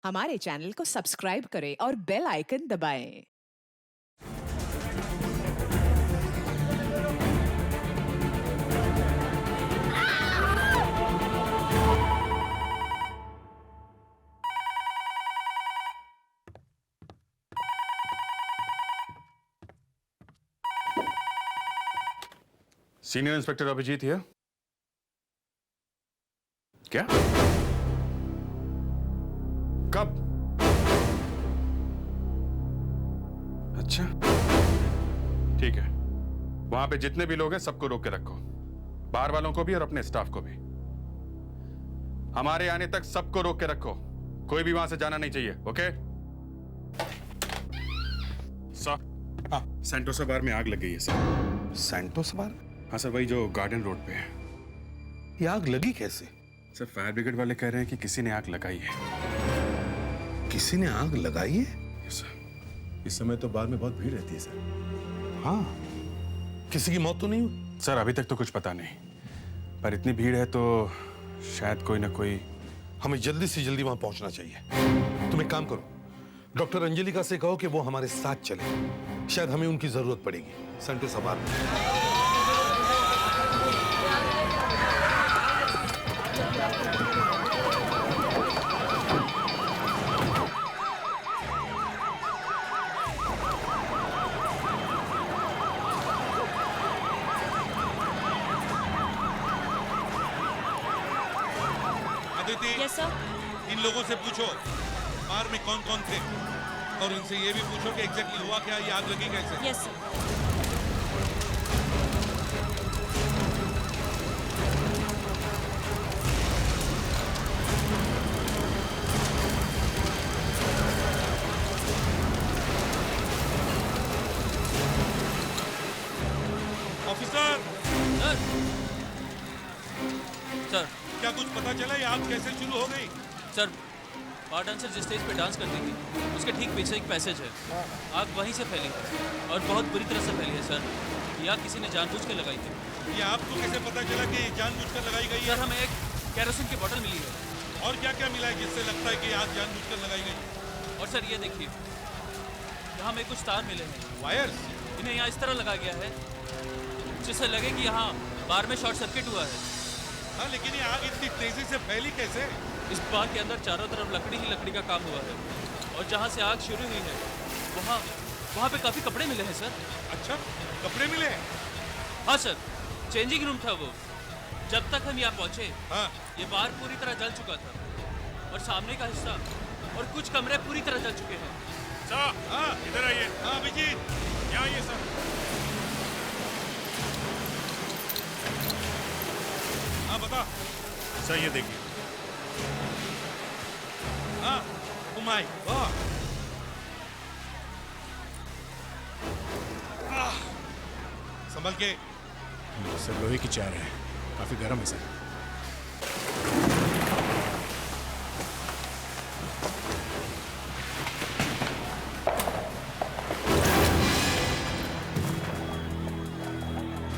हमारे चैनल को सब्सक्राइब करें और बेल आइकन दबाएं। सीनियर इंस्पेक्टर अभिजीत है क्या? कब? अच्छा ठीक है, वहां पे जितने भी लोग हैं सबको रोक के रखो, बाहर वालों को भी और अपने स्टाफ को भी। हमारे आने तक सबको रोक के रखो, कोई भी वहां से जाना नहीं चाहिए। Okay sir? हाँ, सेंटोसा बार में आग लग गई है सर। सैंटोस बार? हाँ सर, वही जो गार्डन रोड पे है। ये आग लगी कैसे? सर फायर ब्रिगेड वाले कह रहे हैं कि किसी ने आग लगाई है। किसी ने आग लगाई है? Yes sir. इस समय तो बार में बहुत भीड़ रहती है सर। हाँ, किसी की मौत तो नहीं हुई? सर अभी तक तो कुछ पता नहीं, पर इतनी भीड़ है तो शायद कोई ना कोई। हमें जल्दी से जल्दी वहां पहुंचना चाहिए। तुम एक काम करो, डॉक्टर अंजलिका से कहो कि वो हमारे साथ चले, शायद हमें उनकी जरूरत पड़ेगी सैंटोसा बार में। Yes sir. इन लोगों से पूछो बार में कौन कौन थे, और इनसे ये भी पूछो कि एग्जैक्टली हुआ क्या, ये आग लगी कैसे। Yes sir. Officer sir sir क्या कुछ पता चला, ये आग कैसे शुरू हो गई? सर बार डांसर जिस स्टेज पे डांस करती थी उसके ठीक पीछे एक पैसेज है, आग वहीं से फैली है और बहुत बुरी तरह से फैली है सर। ये आग किसी ने जानबूझ के लगाई थी। ये आपको कैसे पता चला कि ये जानबूझकर लगाई गई है? सर हमें एक केरोसिन की बोतल मिली है। और क्या क्या मिला है जिससे लगता है कि आग जानबूझकर लगाई गई? और सर ये देखिए, यहाँ हमें कुछ तार मिले हैं, वायर्स? इन्हें यहाँ इस तरह लगाया गया है जिससे लगे कि यहाँ बार में शॉर्ट सर्किट हुआ है। हाँ, लेकिन ये आग इतनी तेजी से फैली कैसे? इस बार के अंदर चारों तरफ लकड़ी ही लकड़ी का काम हुआ है और जहाँ से आग शुरू हुई है वहाँ पे काफ़ी कपड़े मिले हैं सर। अच्छा, कपड़े मिले? हाँ सर, चेंजिंग रूम था वो। जब तक हम यहाँ पहुँचे हाँ, ये बार पूरी तरह जल चुका था और सामने का हिस्सा और कुछ कमरे पूरी तरह जल चुके हैं। सर हाँ, इधर आइए। हाँ अभिजीत, यहाँ आइए सर। हाँ बता सर ये देखिए। हाँ, उमाई वाह, संभल के। सर लोहे की चेयर है, काफी गर्म है सर।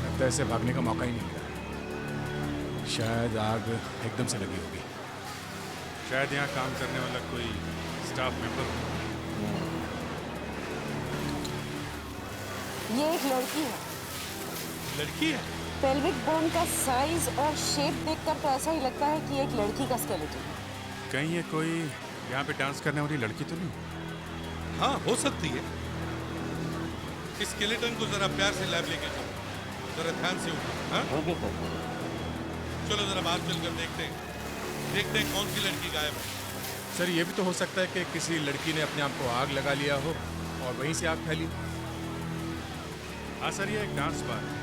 लगता है इसे भागने का मौका ही नहीं मिला, शायद आग एकदम से लगी होगी। शायद यहाँ काम करने वाला कोई स्टाफ मेंबर हो। ये एक लड़की है। लड़की है? पेल्विक बोन का साइज और शेप देखकर तो ऐसा ही लगता है कि एक लड़की का स्केलेटन है। कहीं ये कोई यहाँ पे डांस करने वाली लड़की तो नहीं? हाँ, हो सकती है। इस स्केलेटन को जरा प्यार से लैब लेके चलो, जरा ध्यान से उठो। हाँ? चलो जरा बाहर चलकर देखते हैं कौन सी लड़की गायब है। सर ये भी तो हो सकता है कि किसी लड़की ने अपने आप को आग लगा लिया हो और वहीं से आग फैली। हाँ सर, ये एक डांस बार है।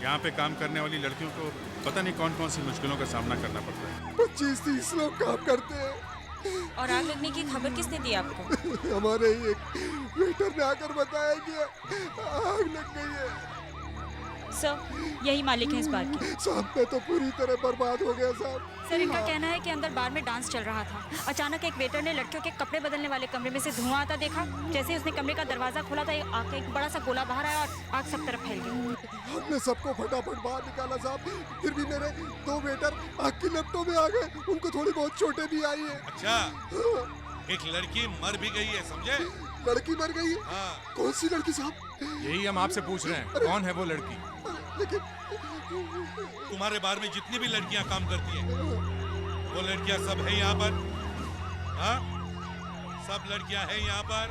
यहाँ पे काम करने वाली लड़कियों को पता नहीं कौन कौन सी मुश्किलों का सामना करना पड़ता है। 25-30 लोग काम करते हैं। और आग लगने की खबर किसने दी आपको? हमारे ही एक वेटर ने आकर बताया कि आग लग गई है। सर यही मालिक हैं इस बार के। साहब मैं तो पूरी तरह बर्बाद हो गया साहब। सर इनका कहना है कि अंदर बार में डांस चल रहा था, अचानक एक वेटर ने लड़कियों के कपड़े बदलने वाले कमरे में से धुआं आता देखा। जैसे ही उसने कमरे का दरवाजा खोला था आग का एक बड़ा सा गोला बाहर आया और आग सब तरफ फैल गई। हमने सबको फटाफट बाहर निकाला साहब, फिर भी मेरे 2 वेटर आग की लपटों में आ गए, उनको थोड़ी बहुत चोटें भी आई है। अच्छा, एक लड़की मर भी गई है, समझे? लड़की मर गई है? हाँ। कौन सी लड़की साहब? यही हम आपसे पूछ रहे हैं, कौन है वो लड़की? लेकिन तुम्हारे बार में जितनी भी लड़कियां काम करती हैं, वो लड़कियां सब है यहाँ पर? हाँ? सब लड़कियां हैं यहाँ पर?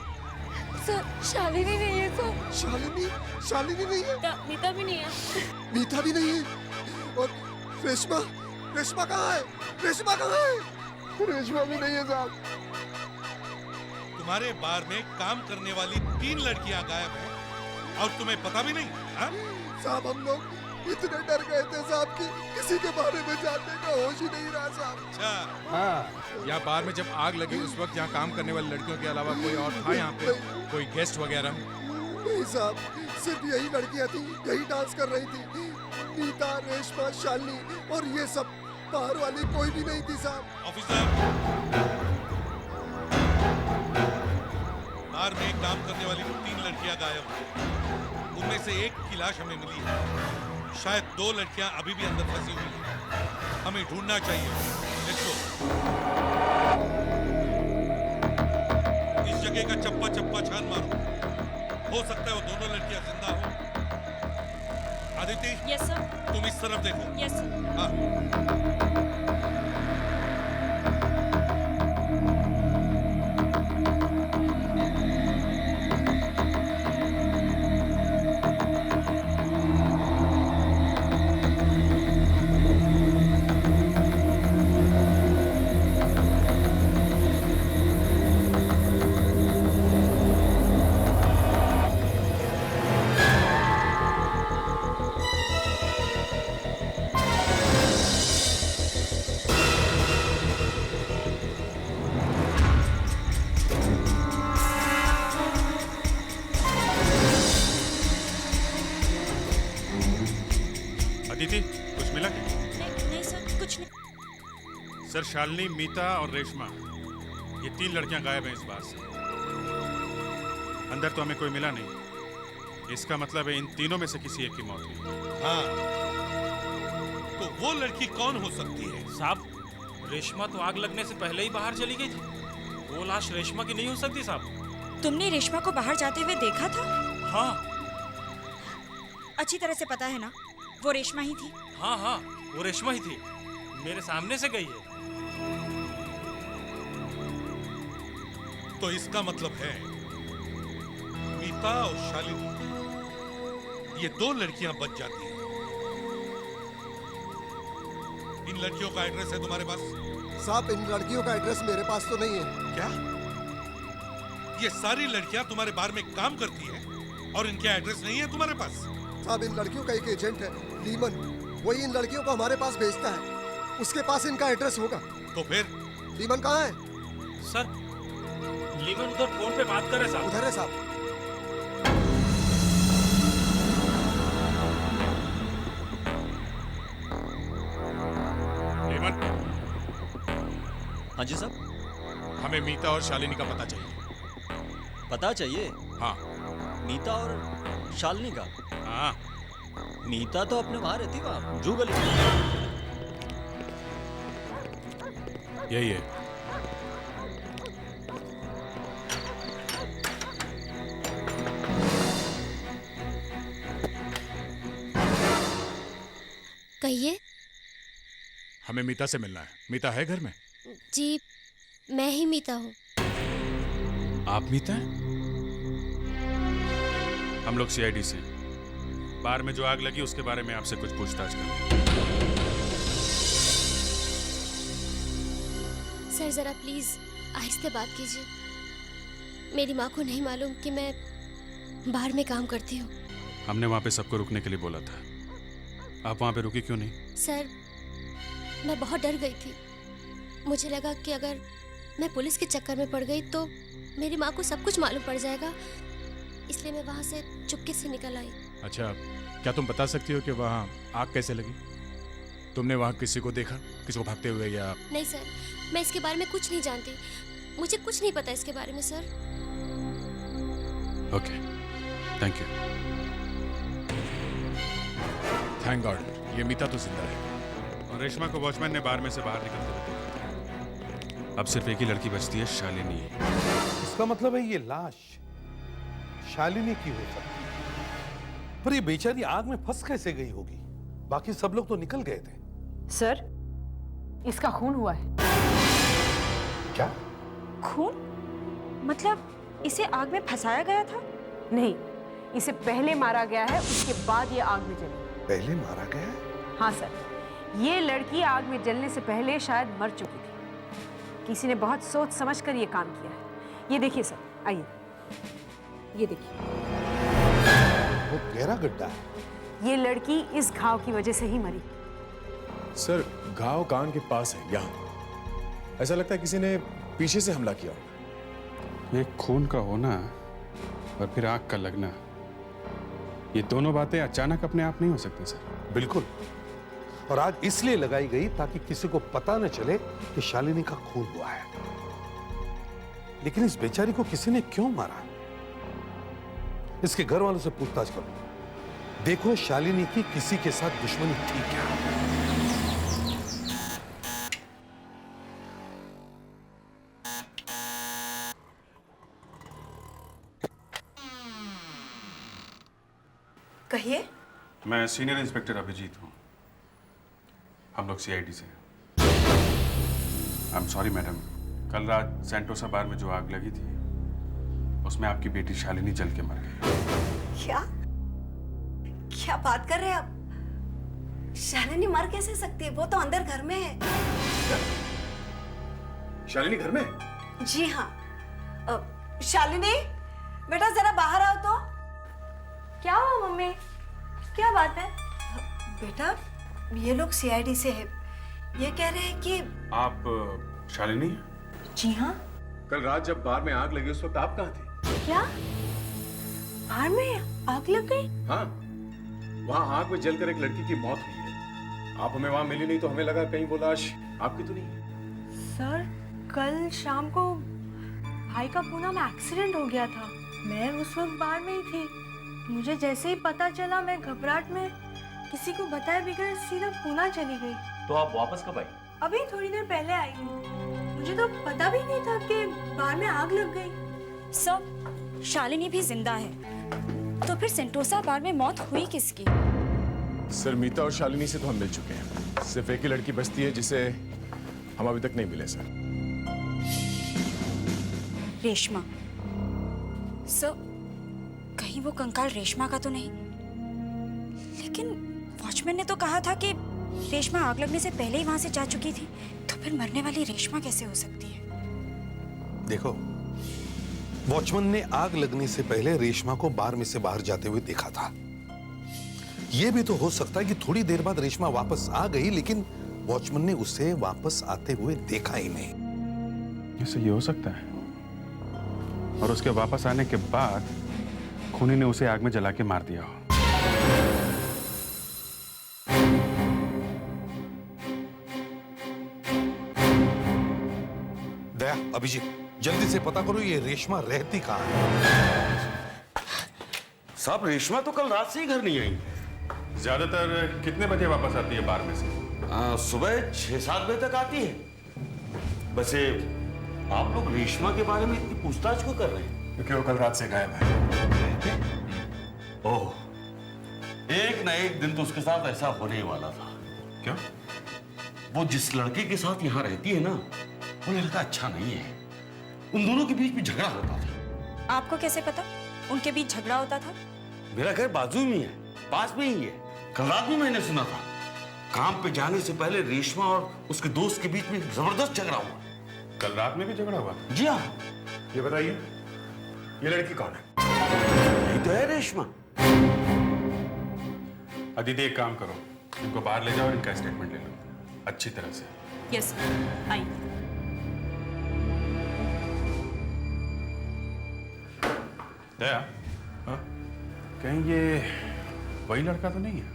सर शालिनी नहीं है सर। शालिनी नहीं है? मीता भी नहीं है। मीता भी नहीं है। और रेशमा कहाँ है? रेशमा भी नहीं है साहब। तुम्हारे बार में काम करने वाली 3 लड़कियां गायब हैं और तुम्हें पता भी नहीं? हाँ? साहब हम लोग इतने डर गए थे साहब कि किसी के बारे में जानने का होश ही नहीं रहा साहब। अच्छा। या बार में जब आग लगी उस वक्त यहाँ काम करने वाली लड़कियों के अलावा कोई और था यहाँ पे? कोई गेस्ट वगैरह? नहीं साहब, सिर्फ यही लड़कियां थी, यही डांस कर रही थी। मीता, रेशमा, शालिनी और ये सब, बाहर वाली कोई भी नहीं थी साहब। ऑफिसर, बार में काम करने वाली 3 लड़कियां गायब हैं। उनमें से एक की लाश हमें मिली है। शायद 2 लड़कियां अभी भी अंदर फंसी हुई हैं। हमें ढूंढना चाहिए। देखो, इस जगह का चप्पा चप्पा छान मारो। हो सकता है वो दोनों लड़कियां जिंदा हो। Aditi, yes sir. तुम इस तरफ देखो। Yes sir. हाँ। अदिति, कुछ मिला क्या? नहीं सर, कुछ नहीं। सर, शालिनी, मीता और रेशमा, ये 3 लड़कियां गायब हैं इस बार से। अंदर तो हमें कोई मिला नहीं। इसका मतलब है इन तीनों में से किसी एक की मौत हुई। हाँ, तो वो लड़की कौन हो सकती है? साहब, रेशमा तो आग लगने से पहले ही बाहर चली गई थी। वो लाश रेशमा की नहीं हो सकती साहब। तुमने रेशमा को बाहर जाते हुए देखा था? हाँ अच्छी तरह से पता है ना, वो रेशमा ही थी। हाँ हाँ, वो रेशमा ही थी। मेरे सामने से गई है। तो इसका मतलब है मीता और शालिनी, ये 2 लड़कियां बच जाती हैं। इन लड़कियों का एड्रेस है तुम्हारे पास? साहब इन लड़कियों का एड्रेस मेरे पास तो नहीं है। क्या? ये सारी लड़कियां तुम्हारे बार में काम करती हैं और इनके एड्रेस नहीं है तुम्हारे पास? साहब इन लड़कियों का एक एजेंट है, लीमन, वही इन लड़कियों को हमारे पास भेजता है। उसके पास इनका एड्रेस होगा। तो फिर लीमन कहाँ है? सर, लीमन उधर फोन पे बात कर रहे साहब। उधर है साहब। लीमन, हाँ जी साहब। हमें मीता और शालिनी का पता चाहिए। पता चाहिए? हाँ। मीता और शालिनी का? हाँ। मीता तो अपने वहां रहती, वहां जू गली। यही है। कहिए। हमें मीता से मिलना है। मीता है घर में? जी, मैं ही मीता हूँ। आप मीता हैं? हम लोग सीआईडी से। बार में जो आग लगी उसके बारे में आपसे कुछ पूछताछ कर रहे हैं। सर जरा प्लीज आहिस्ते बात कीजिए। मेरी माँ को नहीं मालूम कि मैं बाहर में काम करती हूँ। हमने वहां पे सबको रुकने के लिए बोला था। आप वहां पे रुकी क्यों नहीं? सर, मैं बहुत डर गई थी। मुझे लगा कि अगर मैं पुलिस के चक्कर में पड़ गई तो मेरी माँ को सब कुछ मालूम पड़ जाएगा, इसलिए मैं वहाँ से चुपके से निकल आई। अच्छा, क्या तुम बता सकती हो कि वहाँ आग कैसे लगी? तुमने वहाँ किसी को देखा, किसी को भागते हुए या? नहीं सर, मैं इसके बारे में कुछ नहीं जानती। मुझे कुछ नहीं पता इसके बारे में sir. Okay, thank you. Thank God, ये मीता तो जिंदा है। और रेशमा को वॉचमैन ने बार में से बाहर निकलते हुए देखा। अब सिर्फ एक ही लड़की बचती है, शालिनी। इसका मतलब है ये लाश शालिनी की हो सकती है, पर ये बेचारी आग में फंस कैसे गई होगी? बाकी सब लोग तो निकल गए थे। सर, इसका खून हुआ है। क्या? खून? मतलब इसे आग में फंसाया गया था? नहीं, इसे पहले मारा गया है, उसके बाद ये आग में जली। पहले मारा गया है? हाँ सर, ये लड़की आग में जलने से पहले शायद मर चुकी थी। किसी ने बहुत सोच समझ कर ये काम किया है। ये देखिए सर, आइए, ये देखिए, वो गहरा गड्ढा है। ये लड़की इस घाव की वजह से ही मरी। सर, घाव कान के पास है, यहाँ। ऐसा लगता है किसी ने पीछे से हमला किया होगा। एक खून का होना और फिर आग का लगना, ये दोनों बातें अचानक अपने आप नहीं हो सकती सर। बिल्कुल, और आग इसलिए लगाई गई ताकि किसी को पता न चले कि शालिनी का खून हुआ है। लेकिन इस बेचारी को किसी ने क्यों मारा? इसके घर वालों से पूछताछ करो, देखो शालिनी की किसी के साथ दुश्मनी थी क्या? कहिए। मैं सीनियर इंस्पेक्टर अभिजीत हूँ, हम लोग सीआईडी से। आई एम सॉरी मैडम, कल रात सेंटोसा बार में जो आग लगी थी उसमें आपकी बेटी शालिनी जल के मर गई। क्या क्या बात कर रहे हैं आप? शालिनी मर कैसे सकती है? वो तो अंदर घर में है। शालिनी घर में? जी हाँ। शालिनी, बेटा जरा बाहर आओ तो। क्या हुआ मम्मी? क्या बात है? बेटा, ये लोग सीआईडी से है, ये कह रहे हैं कि आप शालिनी? जी हाँ। कल रात जब बार में आग लगी उस वक्त आप कहाँ थी? क्या बार में आग लग गई? हाँ, वहाँ आग में जलकर एक लड़की की मौत हुई है। आप हमें वहाँ मिली नहीं तो हमें लगा कहीं वो लाश आपकी तो नहीं है। सर, कल शाम को भाई का पूना में एक्सीडेंट हो गया था। मैं उस वक्त बार में ही थी। मुझे जैसे ही पता चला, मैं घबराहट में किसी को बताए बगैर सीधा पूना चली गई। तो आप वापस कब आई? अभी थोड़ी देर पहले आई हूँ। मुझे तो पता भी नहीं था कि बार में आग लग गई। सर, शालिनी भी जिंदा है, तो फिर सेंटोसा बार में मौत हुई किसकी? सर, मीता और शालिनी से तो हम मिल चुके हैं। सिर्फ एक ही लड़की बचती है जिसे हम अभी तक नहीं मिले सर। रेशमा। सर, कहीं वो कंकाल रेशमा का तो नहीं? लेकिन वॉचमैन ने तो कहा था कि रेशमा आग लगने से पहले ही वहां से जा चुकी थी, तो फिर मरने वाली रेशमा कैसे हो सकती है? देखो, वॉचमैन ने आग लगने से पहले रेशमा को बार में से बाहर जाते हुए देखा था। यह भी तो हो सकता है कि थोड़ी देर बाद रेशमा वापस आ गई, लेकिन वॉचमैन ने उसे वापस आते हुए देखा ही नहीं। ऐसे ये हो सकता है, और उसके वापस आने के बाद खूनी ने उसे आग में जला के मार दिया हो। दया, अभिजीत, जल्दी से पता करो ये रेशमा रहती कहाँ है। साहब, रेशमा तो कल रात से ही घर नहीं आई। ज्यादातर कितने बजे वापस आती है बार में से? सुबह 6-7 बजे तक आती है। वैसे आप लोग रेशमा के बारे में इतनी पूछताछ क्यों कर रहे हैं? क्योंकि वो कल रात से गायब है। ओह, एक ना एक दिन तो उसके साथ ऐसा होने वाला था। क्यों? वो जिस लड़के के साथ यहाँ रहती है ना, वो लड़का अच्छा नहीं है। उन दोनों के बीच में झगड़ा होता था। आपको कैसे पता उनके बीच झगड़ा होता था? मेरा घर बाजू में है, पास में ही है। कल रात भी मैंने सुना था। काम पे जाने से पहले रेशमा और उसके दोस्त के बीच में जबरदस्त झगड़ा हुआ। कल रात में भी झगड़ा हुआ? जी हाँ। ये बताइए, ये लड़की कौन है? यही तो है रेशमा। अदिति, एक काम करो, इनको बाहर ले जाओ और इनका स्टेटमेंट ले लो अच्छी तरह से। यस, आइए। दया, हाँ? कहीं ये वही लड़का तो नहीं है?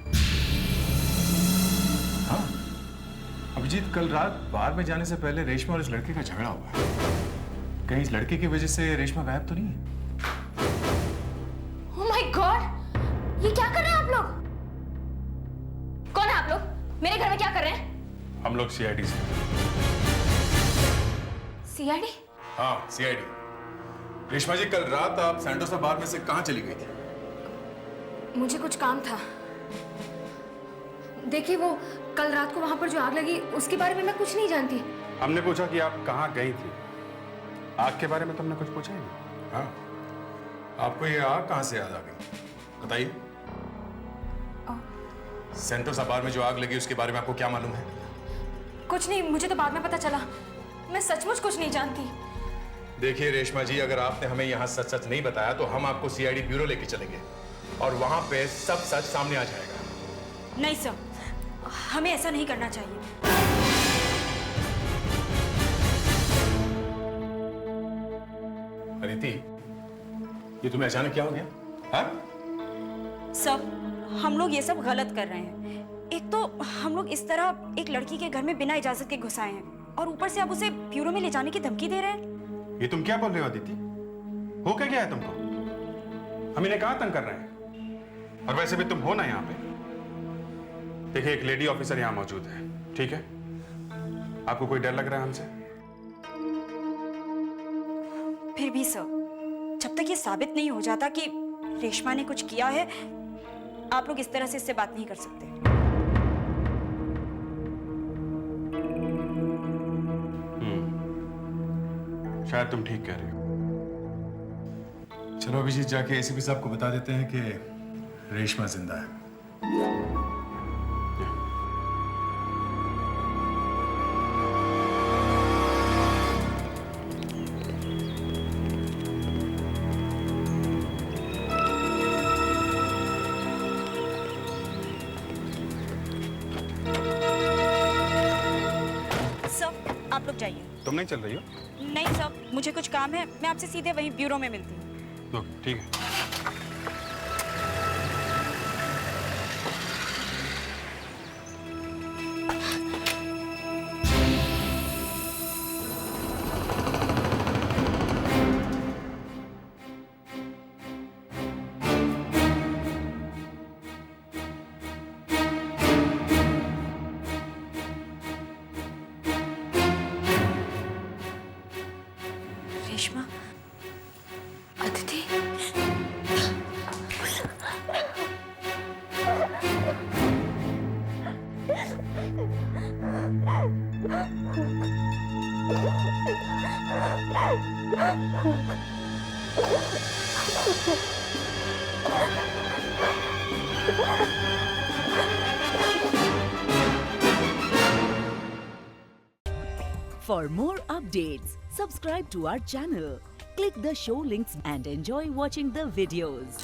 हाँ, अभिजीत, कल रात बार में जाने से पहले रेशमा और इस लड़के का झगड़ा हुआ है। कहीं इस लड़के की वजह से रेशमा गायब तो नहीं है? ओह माय गॉड, ये क्या कर रहे हैं आप लोग? कौन है आप लोग? मेरे घर में क्या कर रहे हैं? हम लोग सीआईडी से। सीआईडी? हाँ, सीआईडी। रेशमा जी, कल रात आप सैंटोसा बार में से कहाँ चली गई थी? मुझे कुछ काम था। देखिए, वो कल रात को वहां पर जो आग लगी उसके बारे में मैं कुछ नहीं जानती। हमने पूछा कि आप कहाँ गई थी, आग के बारे में तुमने कुछ पूछा ही नहीं। हाँ, आपको ये आग कहाँ से याद आ गई, बताइए। सेंटोसा बार में जो आग लगी उसके बारे में आपको क्या मालूम है? कुछ नहीं, मुझे तो बाद में पता चला। मैं सचमुच कुछ नहीं जानती। देखिए रेशमा जी, अगर आपने हमें यहाँ सच सच नहीं बताया तो हम आपको सीआईडी ब्यूरो लेके चलेंगे और वहां पे सब सच सामने आ जाएगा। नहीं सर, हमें ऐसा नहीं करना चाहिए। अदिति, ये तुम्हें अचानक क्या हो गया? हाँ? सब हम लोग ये सब गलत कर रहे हैं। एक तो हम लोग इस तरह एक लड़की के घर में बिना इजाजत के घुस आए हैं और ऊपर से अब उसे ब्यूरो में ले जाने की धमकी दे रहे हैं। ये तुम क्या बोल रहे हो अदिति? हो क्या गया है तुमको? हम इन्हें कहाँ तंग कर रहे हैं? और वैसे भी तुम हो ना यहाँ पे। देखिए, एक लेडी ऑफिसर यहाँ मौजूद है, ठीक है? आपको कोई डर लग रहा है हमसे? फिर भी सर, जब तक ये साबित नहीं हो जाता कि रेशमा ने कुछ किया है, आप लोग इस तरह से इससे बात नहीं कर सकते। शायद तुम ठीक कह रहे हो। चलो अभिजीत, जाके एसीपी साहब को बता देते हैं कि रेशमा जिंदा है। आप लोग जाइए। तुम नहीं चल रही हो? नहीं सर, मुझे कुछ काम है, मैं आपसे सीधे वहीं ब्यूरो में मिलती हूँ। तो ठीक है। Reshma, Aditi, For more updates, subscribe to our channel, click the show links and enjoy watching the videos.